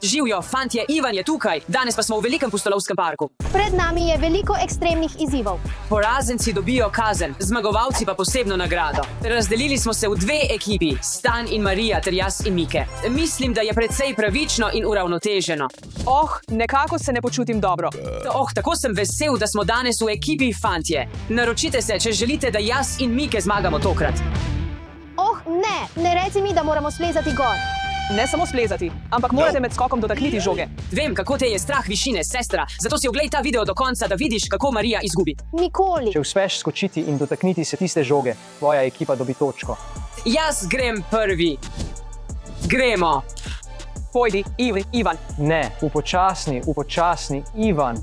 Živijo, fantje, Ivan je tukaj, danes pa smo v velikem pustolovskem parku. Pred nami je veliko ekstremnih izzivov. Poraženci dobijo kazen, zmagovalci pa posebno nagrado. Razdelili smo se v dve ekipi, Stan in Marija ter jaz in Mike. Mislim, da je precej pravično in uravnoteženo. Nekako se ne počutim dobro. Tako sem vesel, da smo danes v ekipi, fantje. Naročite se, če želite, da jaz in Mike zmagamo tokrat. Ne reci mi, da moramo splezati gor. Ne samo splezati, ampak morate med skokom dotakniti žoge. Vem, kako te je strah višine, sestra, zato si oglej ta video do konca, da vidiš, kako Marija izgubi. Nikoli. Če uspeš skočiti in dotakniti se tiste žoge, tvoja ekipa dobi točko. Jaz grem prvi. Gremo. Pojdi, Ivan. Ne, upočasni, Ivan.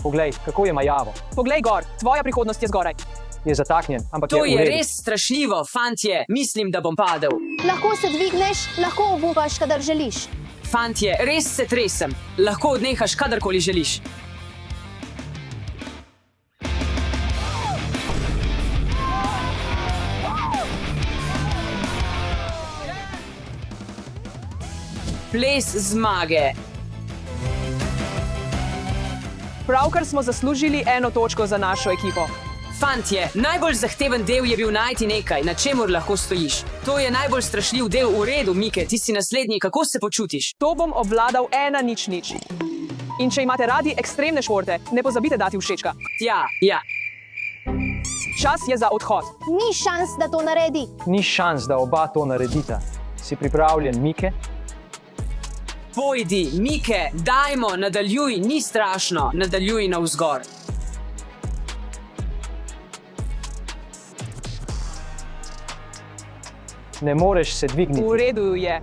Poglej, kako je majavo. Poglej gor, tvoja prihodnost je zgoraj. Je zataknjen, ampak To je v je redu. res strašljivo, fantje. Mislim, da bom padel. Lahko se dvigneš, lahko obupaš, kadar želiš. Fantje, res se tresem. Lahko odnehaš kadarkoli želiš. Ples zmage. Pravkar smo zaslužili 1 točko za našo ekipo. Fantje, najbolj zahteven del je bil najti nekaj, na čemur lahko stojiš. To je najbolj strašljiv del. V redu, Mike, ti si naslednji, kako se počutiš? To bom obvladal 1:0. In če imate radi ekstremne športe, ne pozabite dati všečka. Ja. Čas je za odhod. Ni šans, da to naredi. Ni šans, da oba to naredita. Si pripravljen, Mike? Pojdi, Mike, dajmo, nadaljuj, ni strašno, nadaljuj navzgor. Ne moreš se dvigniti. V redu je.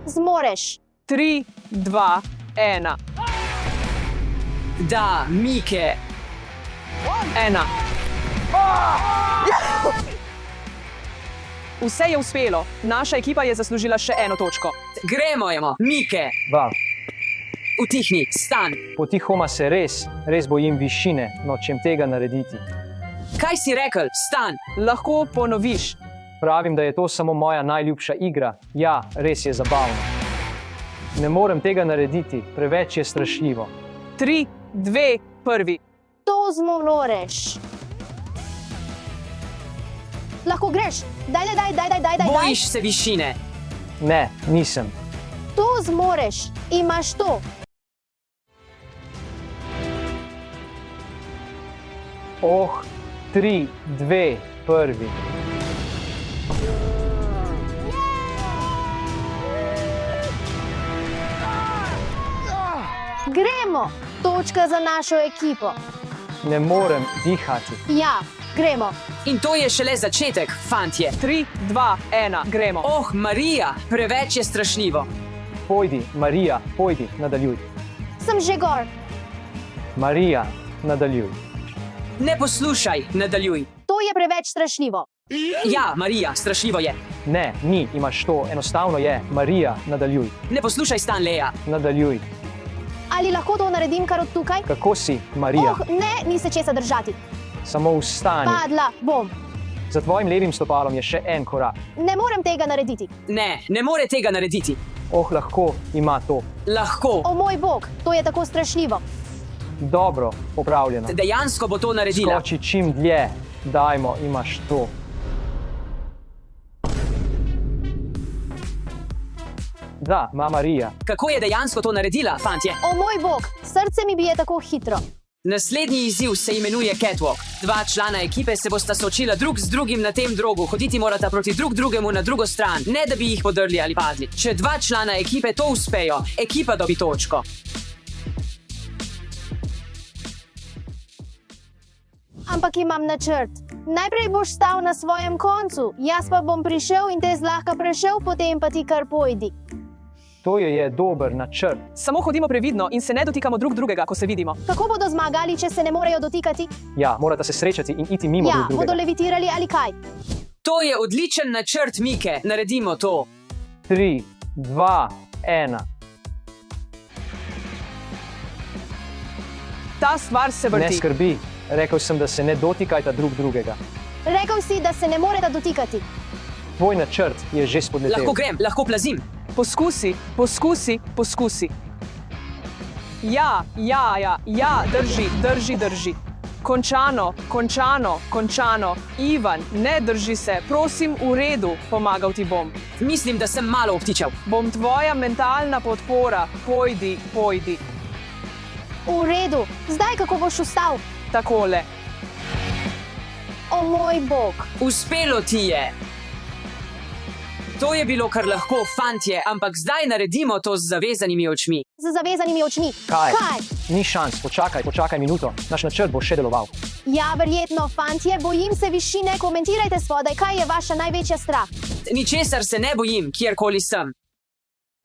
Zmoreš. 3, 2, 1. Da, Mike. 1. Vse je uspelo. Naša ekipa je zaslužila še 1 točko. Gremo, Mike. Va, Utihni, Stan. potihoma se res bojim višine, nočem tega narediti. Kaj si rekel, Stan? Lahko ponoviš. Pravim, da je to samo moja najljubša igra. Ja, res je zabavno. Ne morem tega narediti, preveč je strašljivo. 3, 2, 1. To zmoreš. Lahko greš. Daj. Bojiš se višine. Ne, nisem. To zmoreš. Imaš to. Oh, 3, 2, 1. Gremo. Točka za našo ekipo. Ne morem dihati. Ja, gremo. In to je šele začetek, fantje. 3, 2, 1. Gremo. Marija, preveč je strašljivo. Pojdi, Marija, pojdi, nadaljuj. Sem že gor. Marija, nadaljuj. Ne poslušaj, nadaljuj. To je preveč strašljivo. Ja, Marija, strašljivo je. Ne, ni, imaš to, enostavno je. Marija, nadaljuj. Ne poslušaj, Stanleja. Nadaljuj. Ali lahko to naredim kar od tukaj? Kako si, Marija? Ne, ni se česa držati. Samo vstani. Padla bom. Za tvojim levim stopalom je še 1 korak. Ne morem tega narediti. Ne more tega narediti. Lahko ima to. Lahko. O moj bog, to je tako strašljivo. Dobro, popravljeno. Dejansko bo to naredila. Skoči čim dlje. Dajmo, imaš to. Da, ima Marija. Kako je dejansko to naredila, fantje? O moj bog, srce mi bije tako hitro. Naslednji izziv se imenuje Catwalk. 2 člana ekipe se bosta soočila drug z drugim na tem drogu. Hoditi morata proti drugemu na drugo stran, ne da bi jih podrli ali padli. Če 2 člana ekipe to uspejo, ekipa dobi točko. Ampak imam načrt. Najprej boš stal na svojem koncu, jaz pa bom prišel in te zlahka prešel, potem pa ti kar pojdi. To je dober načrt. Samo hodimo previdno in se ne dotikamo drug drugega, ko se vidimo. Kako bodo zmagali, če se ne morejo dotikati? Ja, morata se srečati in iti mimo Ja, drug drugega. bodo levitirali ali kaj? To je odličen načrt, Mike. Naredimo to. 3, 2, 1. Ta stvar se vrti. Ne skrbi, rekel sem, da se ne dotikajta drug drugega. Rekel si, da se ne moreta dotikati. Tvoj načrt je že spodletel. Lahko grem, lahko plazim. Poskusi, poskusi, poskusi. Ja, drži. Končano, končano. Ivan, ne drži se, prosim, v redu, pomagal ti bom. Mislim, da sem malo obtičal. Bom tvoja mentalna podpora, pojdi. V redu, zdaj kako boš vstal? Takole. O moj bog. Uspelo ti je. To je bilo kar lahko, fantje, ampak zdaj naredimo to z zavezanimi očmi. Z zavezanimi očmi. Kaj? Kaj? Ni šans, počakaj minuto. Naš načrt bo še deloval. Ja, verjetno, fantje, bojim se višine, komentirajte spodaj, kaj je vaša največja strah. Ničesar se ne bojim, kjerkoli sem.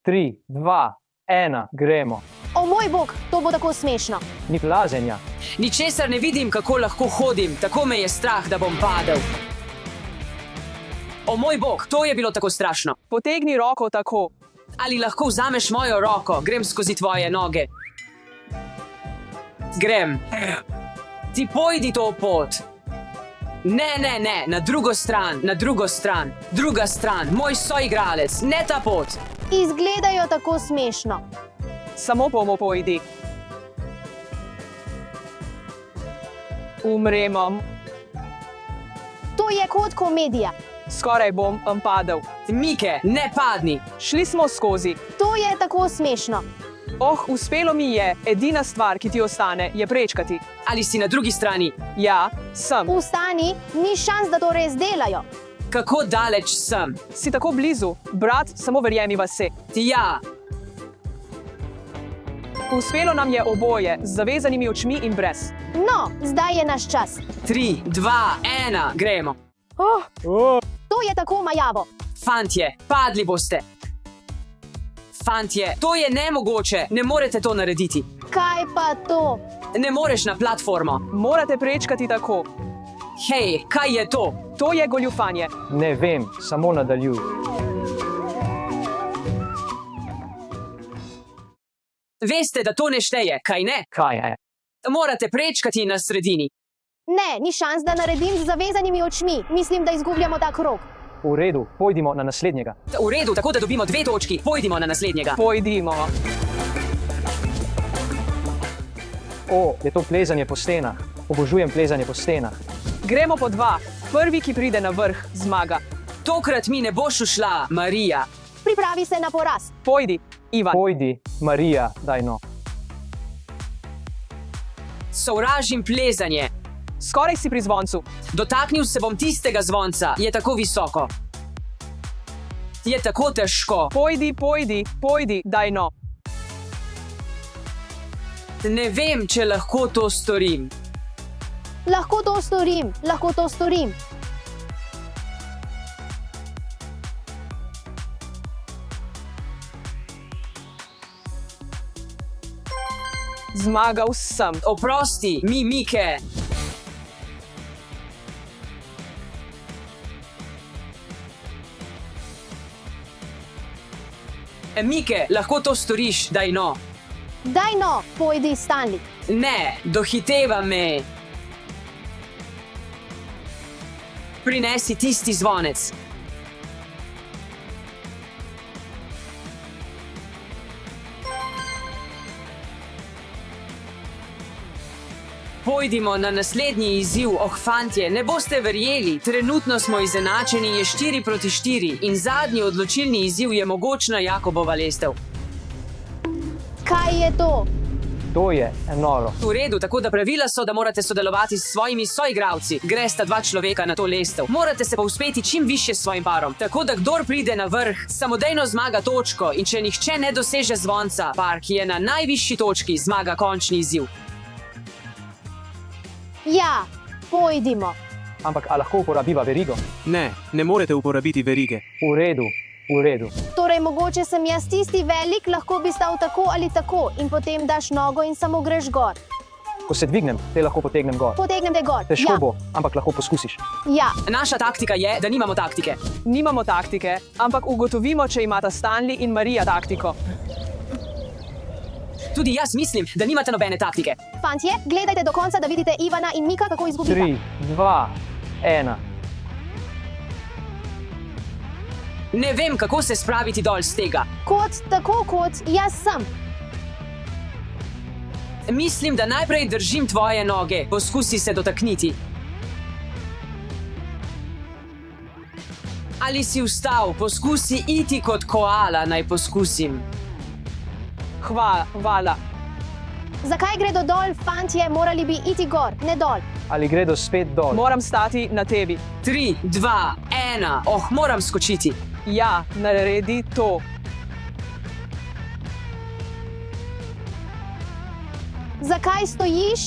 3, 2, 1, gremo. O moj bog, to bo tako smešno. Ni plazenja. Ničesar ne vidim, kako lahko hodim, tako me je strah, da bom padel. O moj bog, to je bilo tako strašno. Potegni roko tako. Ali lahko vzameš mojo roko, grem skozi tvoje noge. Grem. Ti pojdi to pot. Ne, na drugo stran. Druga stran, moj soigralec, ne ta pot. Izgledajo tako smešno. Samo bomo pojdi. Umremo. To je kot komedija. Skoraj bom padel. Mike, ne padni. Šli smo skozi. To je tako smešno. Uspelo mi je. Edina stvar, ki ti ostane, je prečkati. Ali si na drugi strani? Ja, sem. Vstani, ni šans, da to res delajo. Kako daleč sem? Si tako blizu. Brat, samo verjemi vase. Ja, Uspelo nam je oboje, z zavezanimi očmi in brez. No, zdaj je naš čas. 3, 2, 1, gremo. To je tako majavo. Fantje, padli boste. Fantje, to je nemogoče, ne morete to narediti. Kaj pa to? Ne moreš na platformo. Morate prečkati tako. Hej, kaj je to? To je goljufanje. Ne vem, samo nadaljuj. Veste, da to ne šteje, kaj ne? Kaj je? Morate prečkati na sredini. Ne, ni šans, da naredim z zavezanimi očmi. Mislim, da izgubljamo ta krog. V redu, pojdimo na naslednjega. V redu, tako da dobimo 2 točki. Pojdimo na naslednjega. Pojdimo. Je to plezanje po stenah. Obožujem plezanje po stenah. Gremo po 2. Prvi, ki pride na vrh, zmaga. Tokrat mi ne boš ušla, Marija. Pripravi se na poraz. Pojdi, Ivan. Pojdi, Marija, daj no. Sovražim plezanje. Skoraj si pri zvoncu. Dotaknil se bom tistega zvonca. Je tako visoko. Je tako težko. Pojdi, daj no. Ne vem, če lahko to storim. Lahko to storim. Zmagal sem. Oprosti, Mike. Mike, lahko to storiš, daj no. Daj no, pojdi, Stanley. Ne, dohiteva me. Prinesi tisti zvonec. Pojdimo na naslednji izziv, fantje, ne boste verjeli, trenutno smo izenačeni, je 4-4 in zadnji odločilni izziv je mogočna Jakobova lestev. Kaj je to? To je noro. V redu, tako da pravila so, da morate sodelovati s svojimi soigralci. Gresta 2 človeka na to lestev. Morate se povzpeti čim više s svojim parom. Tako da kdor pride na vrh, samodejno zmaga točko in če nihče ne doseže zvonca, par, ki je na najvišji točki, zmaga končni izziv. Ja, pojdimo. Ampak a lahko uporabiva verigo? Ne morete uporabiti verige. V redu. Torej, mogoče sem jaz tisti velik, lahko bi stal tako ali tako in potem daš nogo in samo greš gor. Ko se dvignem, te lahko potegnem gor. Potegnem te gor. Težko Ja. bo, ampak lahko poskusiš. Ja, Naša taktika je, da nimamo taktike. Nimamo taktike, ampak ugotovimo, če imata Stanley in Marija taktiko. Tudi jaz mislim, da nimate nobene taktike. fantje, gledajte do konca, da vidite Ivana in Mika, kako izgubita. 3, 2, 1. Ne vem, kako se spraviti dol z tega. Tako kot jaz sem. Mislim, da najprej držim tvoje noge. Poskusi se dotakniti. Ali si vstal? Poskusi iti kot koala, naj poskusim. Hvala. Zakaj gredo dol, fantje, morali bi iti gor, ne dol. Ali gredo spet dol? Moram stati na tebi. 3, 2, 1. Oh, moram skočiti. Ja, naredi to. Zakaj stojiš?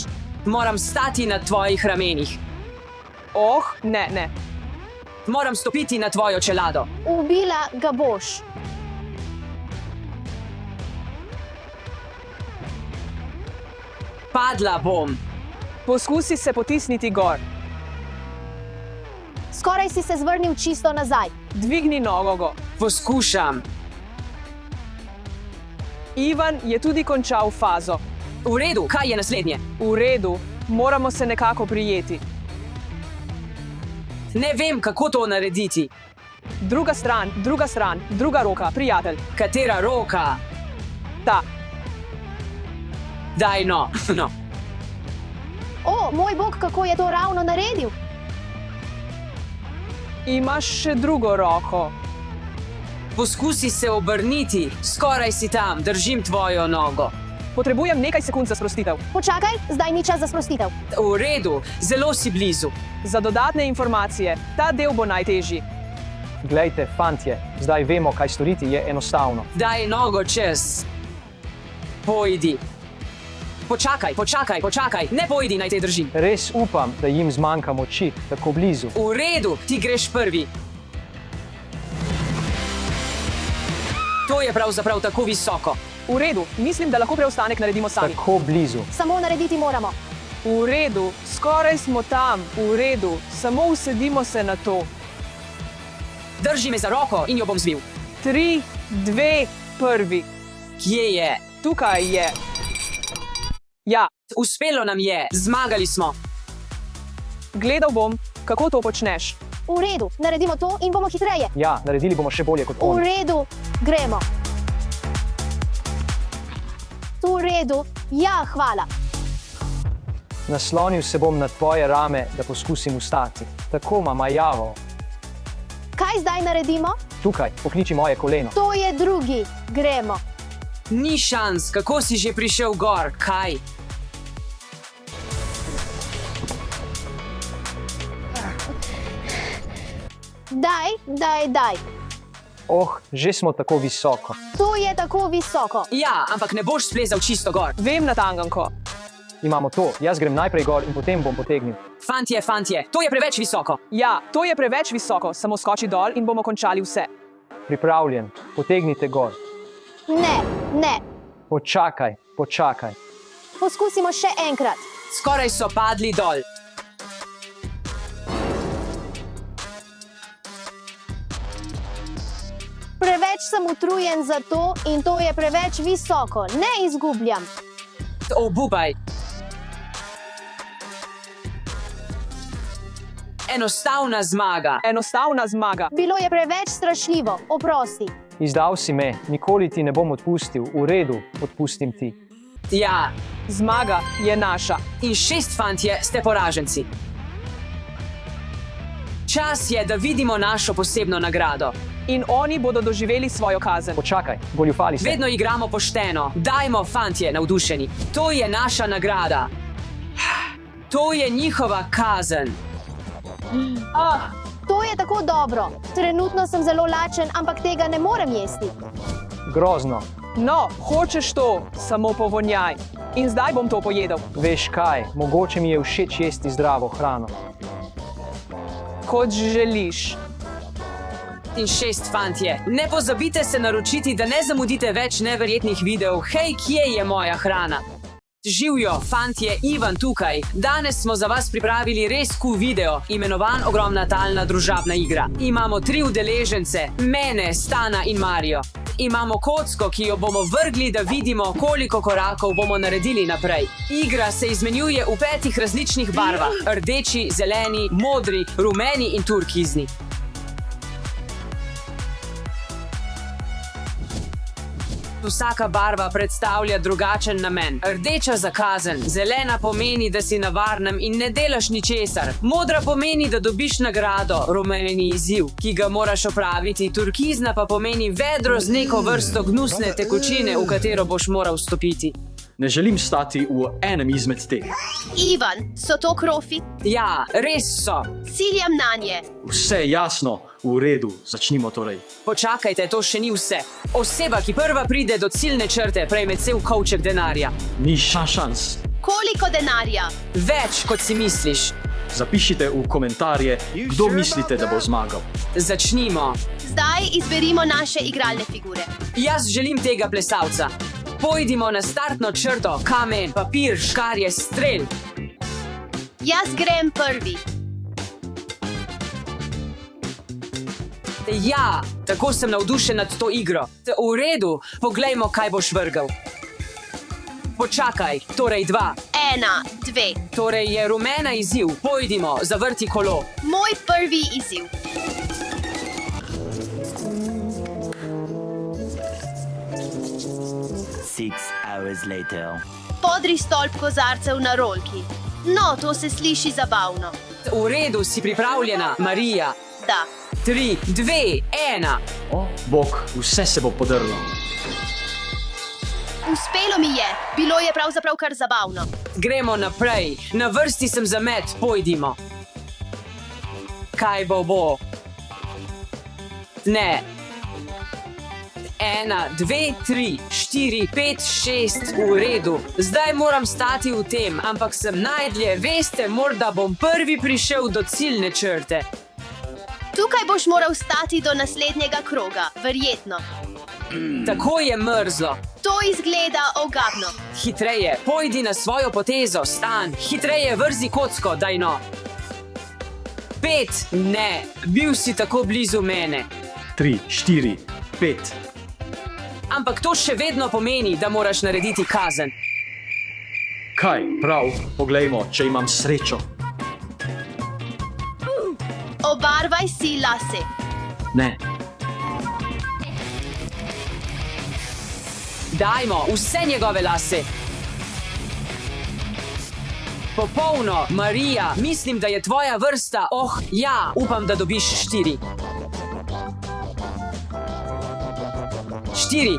Moram stati na tvojih ramenih. Oh, ne. Moram stopiti na tvojo čelado. Ubila ga boš. Padla bom. Poskusi se potisniti gor. Skoraj si se zvrnil čisto nazaj. Dvigni nogo. Poskušam. Ivan je tudi končal fazo. V redu, kaj je naslednje? V redu, moramo se nekako prijeti. Ne vem, kako to narediti. Druga stran, druga roka, prijatelj. Katera roka? Ta. Daj no. O, moj bog, kako je to ravno naredil. Imaš še drugo roko. Poskusi se obrniti. Skoraj si tam, držim tvojo nogo. Potrebujem nekaj sekund za sprostitev. Počakaj, zdaj ni čas za sprostitev. V redu, zelo si blizu. Za dodatne informacije, ta del bo najtežji. Glejte, fantje, zdaj vemo, kaj storiti, je enostavno. Daj nogo čez. Pojdi. Počakaj, ne pojdi, naj te držim. Res upam, da jim zmanjka moči, tako blizu. V redu, ti greš prvi. To je pravzaprav tako visoko. V redu, mislim, da lahko preostanek naredimo sami. Tako blizu. Samo narediti moramo. V redu, skoraj smo tam. V redu, samo usedimo se na to. Drži me za roko in jo bom zvil. 3, 2, 1. Kje je? Tukaj je. Ja, Uspelo nam je, zmagali smo. gledal bom, kako to počneš. V redu, naredimo to in bomo hitreje. Ja, naredili bomo še bolje kot V oni. redu, gremo. V redu, ja, hvala. Naslonil se bom na tvoje rame, da poskusim vstati. Tako, mama Javo. Kaj zdaj naredimo? Tukaj, pokliči moje koleno. To je drugi, gremo. Ni šans, kako si že prišel gor, kaj? Daj. Oh, že smo tako visoko. To je tako visoko. Ja, ampak ne boš splezal čisto gor. Vem natanko. Imamo to, jaz grem najprej gor in potem bom potegnil. Fantje, to je preveč visoko. Ja, to je preveč visoko, samo skoči dol in bomo končali vse. Pripravljen, potegnite gor. Ne. Počakaj. Poskusimo še enkrat. Skoraj so padli dol. Preveč sem utrujen za to in to je preveč visoko. Ne izgubljam. Obupaj. Enostavna zmaga. Bilo je preveč strašljivo. Oprosti. Izdal si me, nikoli ti ne bom odpustil. V redu, odpustim ti. Ja, Zmaga je naša. in 6 fantje ste poraženci. Čas je, da vidimo našo posebno nagrado. In oni bodo doživeli svojo kazen. Počakaj, goljufali se. Vedno igramo pošteno. Dajmo, fantje, navdušeni. To je naša nagrada. To je njihova kazen. To je tako dobro. Trenutno sem zelo lačen, ampak tega ne morem jesti. Grozno. No, hočeš to, samo povonjaj. In zdaj bom to pojedel. Veš kaj, mogoče mi je všeč jesti zdravo hrano. Kot želiš. In 6 fantje, ne pozabite se naročiti, da ne zamudite več neverjetnih videov. Hej, kje je moja hrana? Živjo, fantje, Ivan tukaj. Danes smo za vas pripravili res cool video, imenovan Ogromna talna družabna igra. Imamo 3 udeležence, mene, Stana in Marijo. Imamo kocko, ki jo bomo vrgli, da vidimo, koliko korakov bomo naredili naprej. Igra se izmenjuje v 5 različnih barvah: rdeči, zeleni, modri, rumeni in turkizni. Vsaka barva predstavlja drugačen namen. Rdeča za kazen, zelena pomeni, da si na varnem in ne delaš ničesar. Modra pomeni, da dobiš nagrado, rumeni izziv, ki ga moraš opraviti. Turkizna pa pomeni vedro z neko vrsto gnusne tekočine, v katero boš moral vstopiti. Ne želim stati v enem izmed teh. Ivan, so to krofi? Ja, res so. Ciljam na nje. Vse jasno, v redu, začnimo torej. Počakajte, to še ni vse. Oseba, ki prva pride do ciljne črte, prejme cel kovček denarja. Ni šans. Koliko denarja? Več, kot si misliš. Zapišite v komentarje, kdo mislite, da bo zmagal. Začnimo. Zdaj izberimo naše igralne figure. Jaz želim tega plesalca. Pojdimo na startno črto, kamen, papir, škarje, strel. Jaz grem prvi. Ja, tako sem navdušen nad to igro. V redu, poglejmo, kaj boš vrgal. Počakaj, torej 2. 1, 2. Torej je rumena izziv. Pojdimo, zavrti kolo. Moj prvi izziv. Podri stolp kozarcev na rolki. No, to se sliši zabavno. V redu, si pripravljena, Marija. Da. 3, 2, 1. O, bog, vse se bo podrlo. Uspelo mi je. Bilo je pravzaprav kar zabavno. Gremo naprej. Na vrsti sem za met, pojdimo. Kaj bo? Ne. 1, 2, 3, 4, 5, 6, v redu. Zdaj moram stati v tem, ampak sem najdlje, veste, morda bom prvi prišel do ciljne črte. Tukaj boš moral stati do naslednjega kroga, verjetno. Tako je mrzlo. To izgleda ogabno. Hitreje, pojdi na svojo potezo, stan. Hitreje, vrzi kocko, daj no. 5, ne, bil si tako blizu mene. 3, 4, 5. Ampak to še vedno pomeni, da moraš narediti kazen. Kaj, prav, poglejmo, če imam srečo. Obarvaj si lase. Ne, Dajmo vse njegove lase. Popolno, Marija, mislim, da je tvoja vrsta. Oh, ja, upam, da dobiš 4. 4.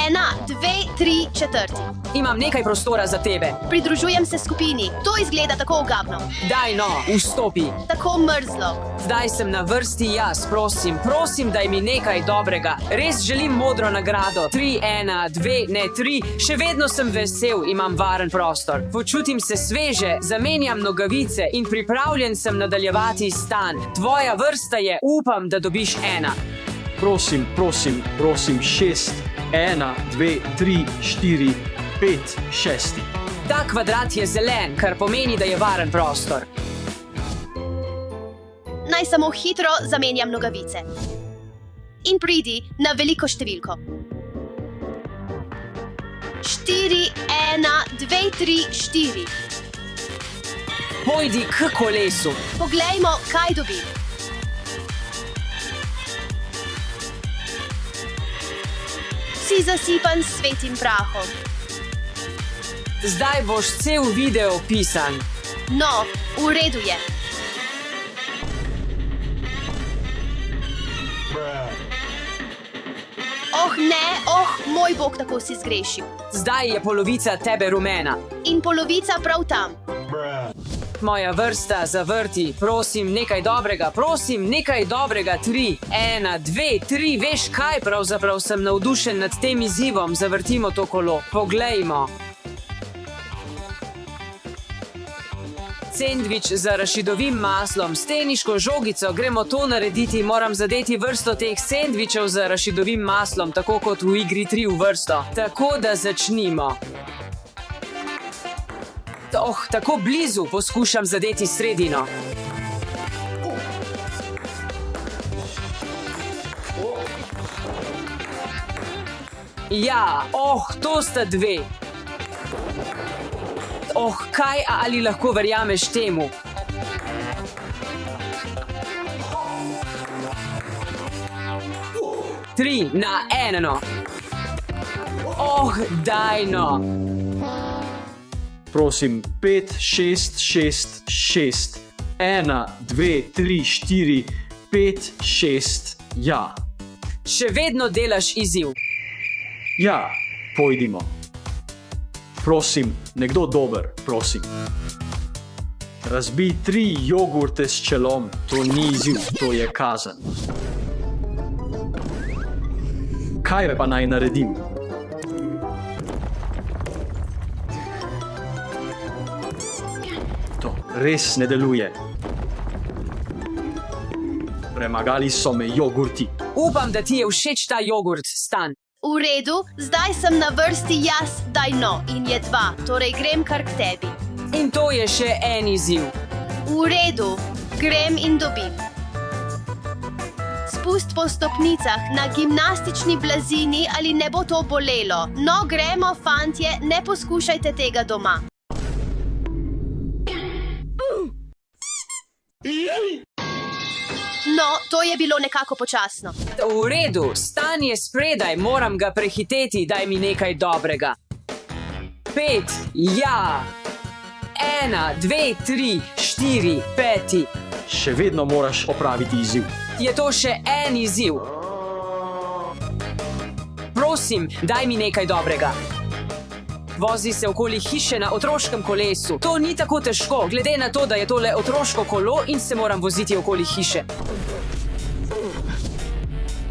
1, 2, 3, 4. Imam nekaj prostora za tebe. Pridružujem se skupini. To izgleda tako ogabno. Daj no, vstopi. Tako mrzlo. Zdaj sem na vrsti jaz, prosim, daj mi nekaj dobrega. Res želim modro nagrado. 3, 1, 2, ne 3. Še vedno sem vesel, imam varen prostor. Počutim se sveže, zamenjam nogavice in pripravljen sem nadaljevati stan. Tvoja vrsta je, upam, da dobiš 1. prosim, 6, 1, 2, 3, 4, 5, 6. Ta kvadrat je zelen, kar pomeni, da je varen prostor. Naj samo hitro zamenjam nogavice. In pridi na veliko številko. 4, 1, 2, 3, 4. Pojdi k kolesu. Poglejmo, kaj dobim. Si zasipan s svetim prahom. Zdaj boš cel video pisan. No, v redu je. Oh ne, moj bog, tako si zgrešil. Zdaj je polovica tebe rumena. In polovica prav tam. Moja vrsta zavrti, prosim, nekaj dobrega, 3, 1, 2, 3, veš kaj, pravzaprav sem navdušen nad tem izzivom, zavrtimo to kolo, poglejmo. Sendvič z arašidovim maslom, s teniško žogico, gremo to narediti, moram zadeti vrsto teh sendvičev z arašidovim maslom, tako kot v igri 3 v vrsto. Tako da začnimo. Oh, tako blizu, poskušam zadeti sredino. Ja, to sta 2. Kaj, ali lahko verjameš temu? Tri na 1. Oh, daj no. Prosim, 5, 6, 6, 6. 1, 2, 3, 4, 5, 6. Ja. Še vedno delaš izziv. Ja, pojdimo. Prosim, nekdo dober, prosim. Razbij 3 jogurte s čelom, to ni izziv, to je kazen. Kaj pa naj naredim? To res ne deluje. Premagali so me jogurti. Upam, da ti je všeč ta jogurt, Stan. V redu, zdaj sem na vrsti jaz, daj no, in je 2, torej grem kar k tebi. In to je še en izziv. V redu, grem in dobim. Spust po stopnicah na gimnastični blazini ali ne bo to bolelo. No, gremo, fantje, ne poskušajte tega doma. No, to je bilo nekako počasno. V redu, Stan je spredaj, moram ga prehiteti, daj mi nekaj dobrega. 5, ja. 1, 2, 3, 4, 5. Še vedno moraš opraviti izziv. Je to še en izziv? Prosim, daj mi nekaj dobrega. Vozi se okoli hiše na otroškem kolesu. To ni tako težko, glede na to, da je tole otroško kolo in se moram voziti okoli hiše.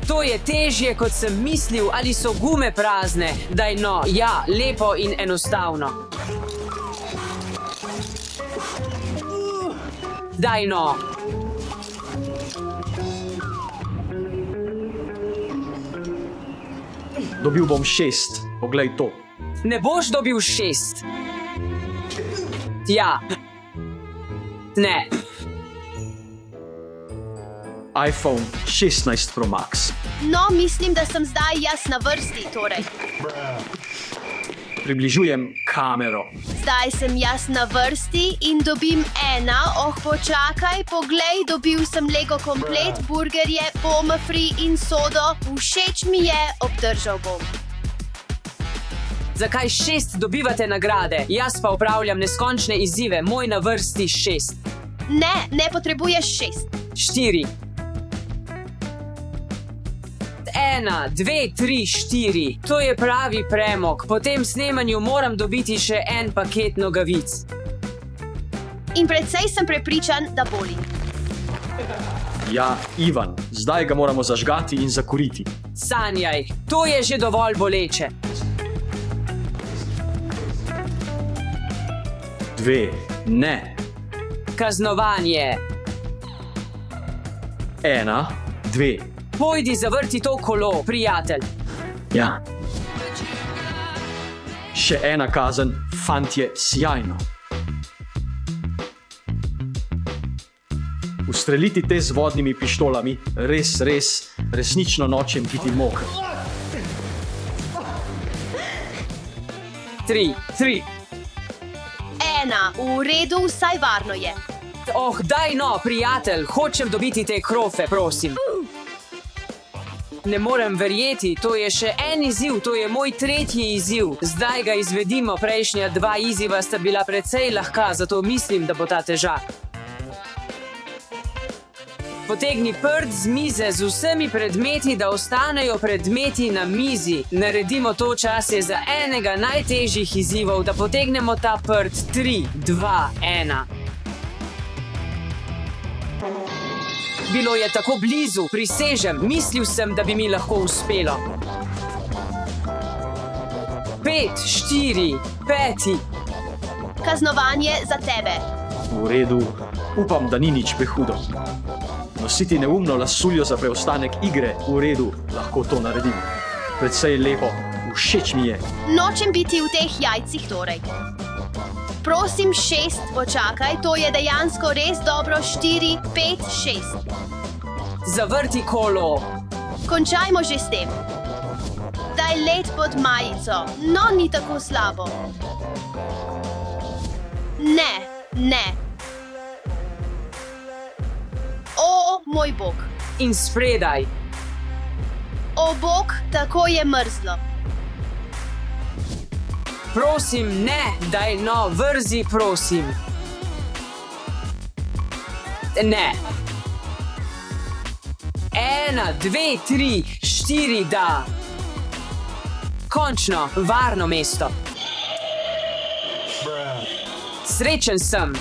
To je težje, kot sem mislil, ali so gume prazne. Daj no, ja, lepo in enostavno. Daj no. Dobil bom 6, poglej to. Ne boš dobil 6. Ja. Ne. iPhone 16 Pro Max. No, mislim, da sem zdaj jaz na vrsti, torej. Približujem kamero. Zdaj sem jaz na vrsti in dobim 1. Oh, počakaj, poglej, dobil sem Lego komplet, burgerje, Boma Free in sodo. Všeč mi je, obdržal bom. Zakaj 6 dobivate nagrade? Jaz pa upravljam neskončne izzive, moj na vrsti 6. Ne, ne potrebuješ 6. 4. 1, 2, 3, 4. To je pravi premog. Po tem snemanju moram dobiti še en paket nogavic. In predvsej sem prepričan, da boli. Ja, Ivan, zdaj ga moramo zažgati in zakuriti. Sanjaj, to je že dovolj boleče. 2, ne. Kaznovanje. 1, 2. Pojdi zavrti to kolo, prijatelj. Ja. Še ena kazen, fantje, sjajno. Ustreliti te z vodnimi pištolami, resnično nočem biti moker. 3. 1, v redu, vsaj varno je. Oh, daj no, prijatelj, hočem dobiti te krofe, prosim. Ne morem verjeti, to je še en izziv, to je moj 3. izziv. Zdaj ga izvedimo, prejšnja 2 izziva sta bila precej lahka, zato mislim, da bo ta težak. Potegni prst z mize z vsemi predmeti, da ostanejo predmeti na mizi. Naredimo to, čas je za enega najtežjih izzivov, da potegnemo ta prst. 3, 2, 1. Bilo je tako blizu, prisežem, mislil sem, da bi mi lahko uspelo. 5, 4, 5. Kaznovanje za tebe. V redu, upam, da ni nič prehudo. Nositi neumno lasuljo za preostanek igre, v redu, lahko to naredim. Predvsej lepo, všeč mi je. Nočem biti v teh jajcih, torej. Prosim, 6, počakaj, to je dejansko res dobro. 4, 5, 6. Zavrti kolo. Končajmo že s tem. Daj let pod majico. No, ni tako slabo. Ne, ne. O, moj bog. In spredaj. O, bog, tako je mrzlo. Prosim, ne, daj no, vrzi, prosim. Ne. 1, 2, 3, 4, da. Končno, varno mesto. Srečen sem.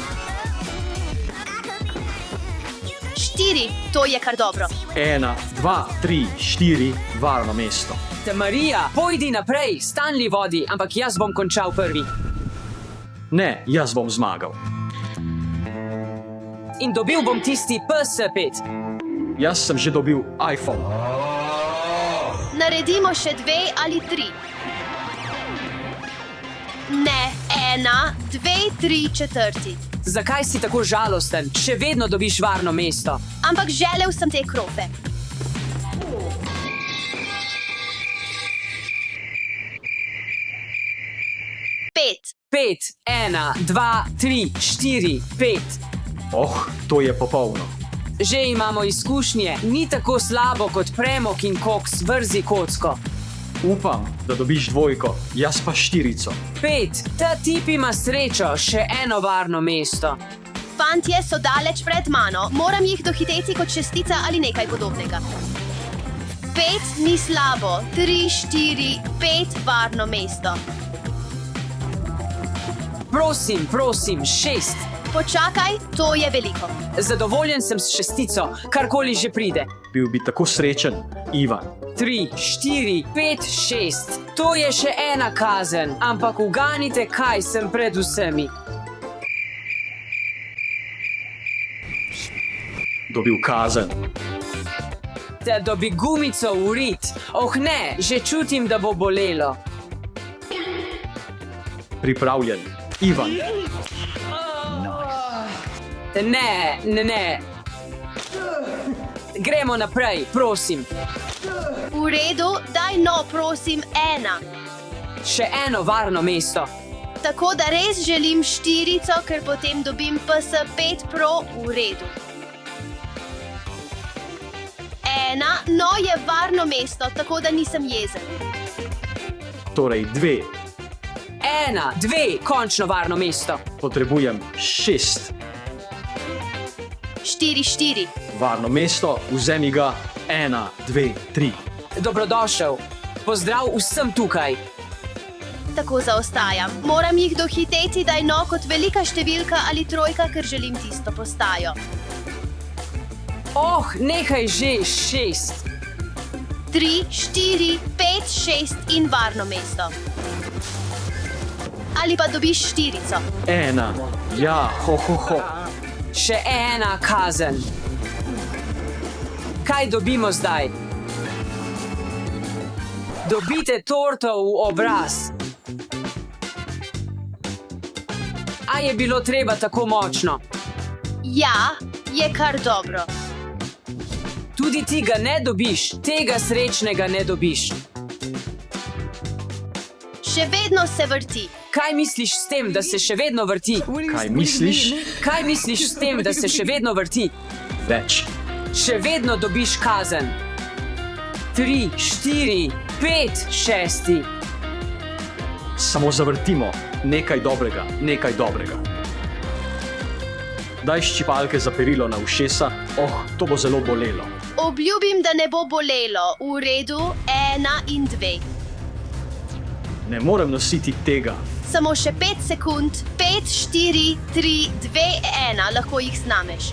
4, to je kar dobro. 1, 2, 3, 4, varno mesto. Te Marija, pojdi naprej, Stanley vodi, ampak jaz bom končal prvi. Ne, jaz bom zmagal. In dobil bom tisti PS5. Jaz sem že dobil iPhone. Naredimo še 2 ali 3. Ne, 1, 2, 3, 4. Zakaj si tako žalosten? Še vedno dobiš varno mesto. Ampak želel sem te krofe. Pet. 5, 1, 2, 3, 4, 5. Oh, to je popolno. Že imamo izkušnje, ni tako slabo kot premok in koks, vrzi kocko. Upam, da dobiš dvojko, jaz pa 4. 5, ta tip ima srečo, še eno varno mesto. Fantje so daleč pred mano, moram jih dohiteti kot šestica ali nekaj podobnega. 5 ni slabo, 3, 4, 5 varno mesto. Prosim, prosim, 6. Počakaj, to je veliko. Zadovoljen sem s šestico, karkoli že pride. Bil bi tako srečen, Ivan. 3, 4, 5, 6. To je še ena kazen, ampak uganite, kaj sem pred vsemi. Dobil kazen. Da dobi gumico v rit. Oh ne, že čutim, da bo bolelo. Pripravljen, Ivan. Ne, ne, ne. Gremo naprej, prosim. V redu, daj no, prosim, 1. Še eno varno mesto. Tako da res želim 4, ker potem dobim PS5 Pro v redu. 1, no je varno mesto, tako da nisem jezen. Torej 2. 1, 2, končno varno mesto. Potrebujem 6. 4, 4. Varno mesto, vzemi ga. 1, 2, 3. Dobrodošel. Pozdrav vsem tukaj. Tako zaostajam. Moram jih dohiteti, daj no kot velika številka ali trojka, ker želim tisto postajo. Oh, nehaj že, 6. 3, 4, 5, 6 in varno mesto. Ali pa dobiš 4. 1. Ja, ho, ho, ho. Še ena kazen. Kaj dobimo zdaj? Dobite torto v obraz. A je bilo treba tako močno? Ja, je kar dobro. Tudi ti ga ne dobiš, tega srečnega ne dobiš. Še vedno se vrti. Kaj misliš s tem, da se še vedno vrti? Kaj misliš? Kaj misliš s tem, da se še vedno vrti? Več. Še vedno dobiš kazen. 3, 4, 5, 6. Samo zavrtimo. Nekaj dobrega, nekaj dobrega. Daj ščipalke za perilo na ušesa. Oh, to bo zelo bolelo. Obljubim, da ne bo bolelo. V redu, 1 in 2. Ne morem nositi tega. Samo še 5 sekund. 5, 4, 3, 2, 1. Lahko jih snameš.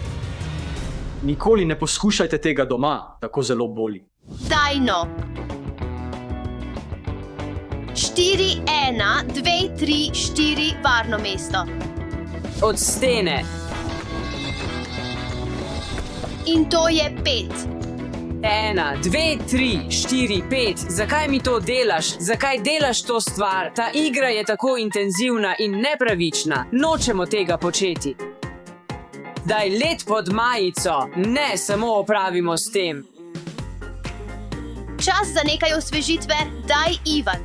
Nikoli ne poskušajte tega doma, tako zelo boli. Daj no. 4, 1, 2, 3, 4, varno mesto. Od stene. In to je 5. 1, 2, 3, 4, 5. Zakaj mi to delaš? Zakaj delaš to stvar? Ta igra je tako intenzivna in nepravična. Nočemo tega početi. Daj let pod majico. Ne, samo opravimo s tem. Čas za nekaj osvežitve. Daj Ivan.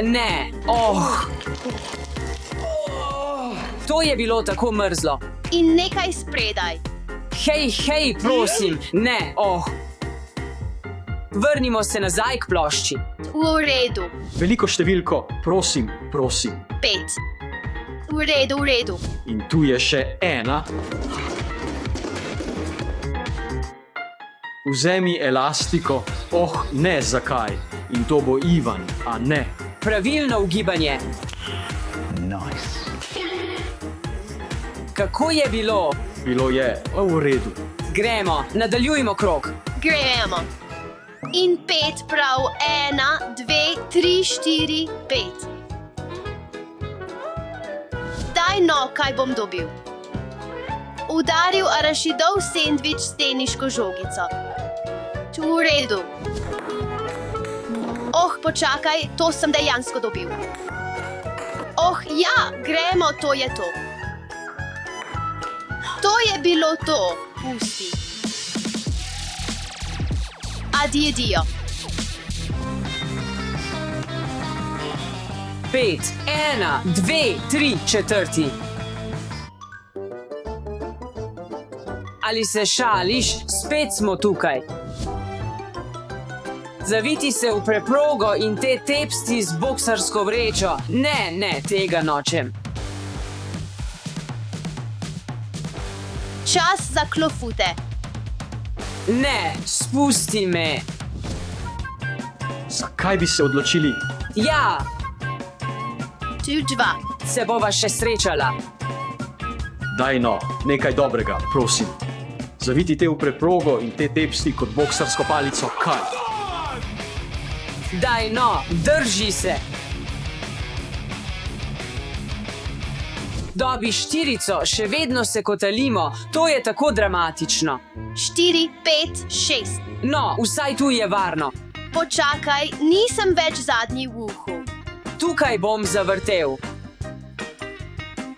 Ne, oh. To je bilo tako mrzlo. In nekaj spredaj. Hej, hej, prosim, ne, oh. Vrnimo se nazaj k plošči. V redu. Veliko številko, prosim, prosim. 5. V redu, v redu. In tu je še ena. Vzemi elastiko, ne zakaj. In to bo Ivan, a ne. Pravilno ugibanje. Kako je bilo? Bilo je v redu. Gremo, nadaljujmo krog. Gremo. In 5 prav. 1, 2, 3, 4, 5. Daj no, kaj bom dobil. Udaril arašidov sendvič s teniško žogico. Tu v redu. Počakaj, to sem dejansko dobil. Ja, gremo, to je to. To je bilo to. Pusti. Adijo. 5, 1, 2, 3, 4. Ali se šališ? Spet smo tukaj. Zaviti se v preprogo in te tepsti z boksarsko vrečo. Ne, tega nočem. Čas za klofute. Ne, spusti me. Zakaj bi se odločili? Ja, Tu 2. se bova še srečala. Daj no, nekaj dobrega, prosim. Zaviti te v preprogo in te tepsti kot boksarsko palico, kaj? Daj no, drži se. Dobi 4, še vedno se kotalimo. To je tako dramatično. 4, 5, 6. No, vsaj tu je varno. Počakaj, nisem več zadnji v uhu. Tukaj bom zavrtel.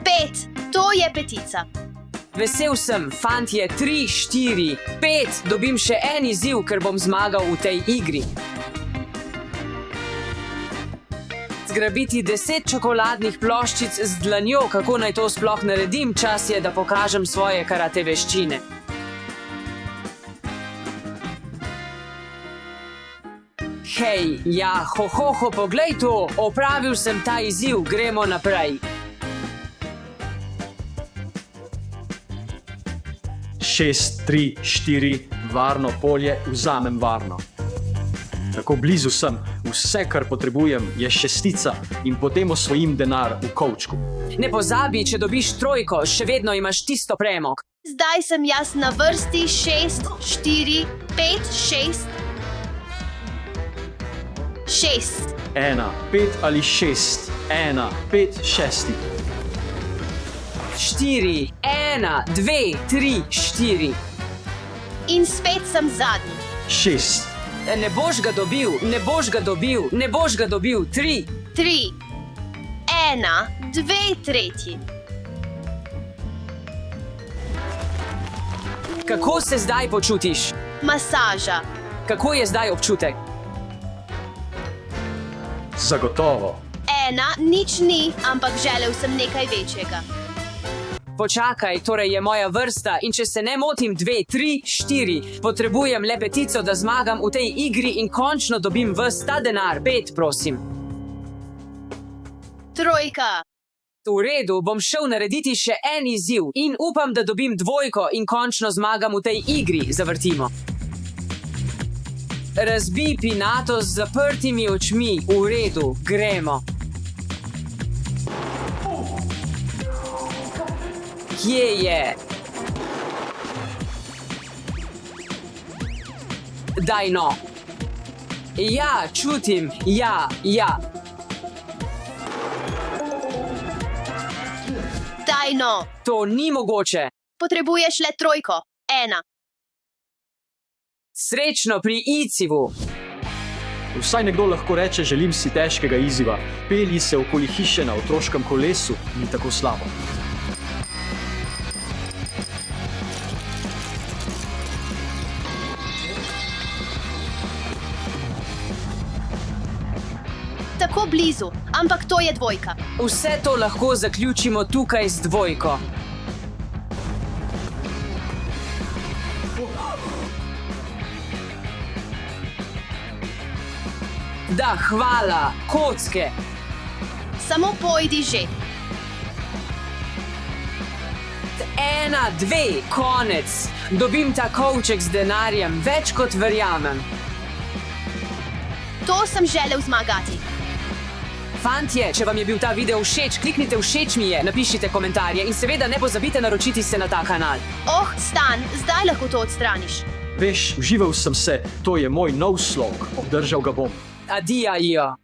5, to je 5. Vesel sem, fantje, 3, 4, 5. Dobim še en izziv, ker bom zmagal v tej igri. Zgrabiti 10 čokoladnih ploščic z dlanjo, kako naj to sploh naredim, čas je, da pokažem svoje karate veščine. Hej, ja, poglej to, opravil sem ta izziv, gremo naprej. 6, 3, 4, varno polje, vzamem varno. Tako blizu sem, vse, kar potrebujem, je 6 in potem osvojim denar v kovčku. Ne pozabi, če dobiš 3, še vedno imaš tisto premog. Zdaj sem jaz na vrsti. 6, 4, 5, 6. 6. 1, 5 ali 6. 1, 5, 6. 4, 1, 2, 3, 4. In spet sem zadnji. 6. Ne boš ga dobil, ne boš ga dobil, ne boš ga dobil. 3. 3. 1, 2, 3. Kako se zdaj počutiš? Masaža. Kako je zdaj občutek? Zagotovo. 1, nič ni, ampak želel sem nekaj večjega. Počakaj, torej je moja vrsta in če se ne motim 2, 3, 4, potrebujem le 5, da zmagam v tej igri in končno dobim ves ta denar. 5, prosim. 3. V redu, bom šel narediti še en izziv in upam, da dobim 2 in končno zmagam v tej igri. Zavrtimo. Razbij pinato z zaprtimi očmi. V redu, gremo. Kje je? Daj no. Ja, čutim, ja. Daj no. To ni mogoče. Potrebuješ le 3. 1. Srečno pri Icivu. Vsaj nekdo lahko reče, želim si težkega izziva. Pelji se okoli hiše na otroškem kolesu, ni tako slabo. Tako blizu, ampak to je 2. Vse to lahko zaključimo tukaj z 2. Da, hvala, kocke. Samo pojdi že. 1, 2, konec. Dobim ta kovček z denarjem, več kot verjamem. To sem želel zmagati. Fantje, če vam je bil ta video všeč, kliknite všeč mi je, napišite komentarje in seveda ne pozabite naročiti se na ta kanal. Oh, Stan, zdaj lahko to odstraniš. Veš, užival sem se, to je moj nov slog, obdržal ga bom. Adija, jo.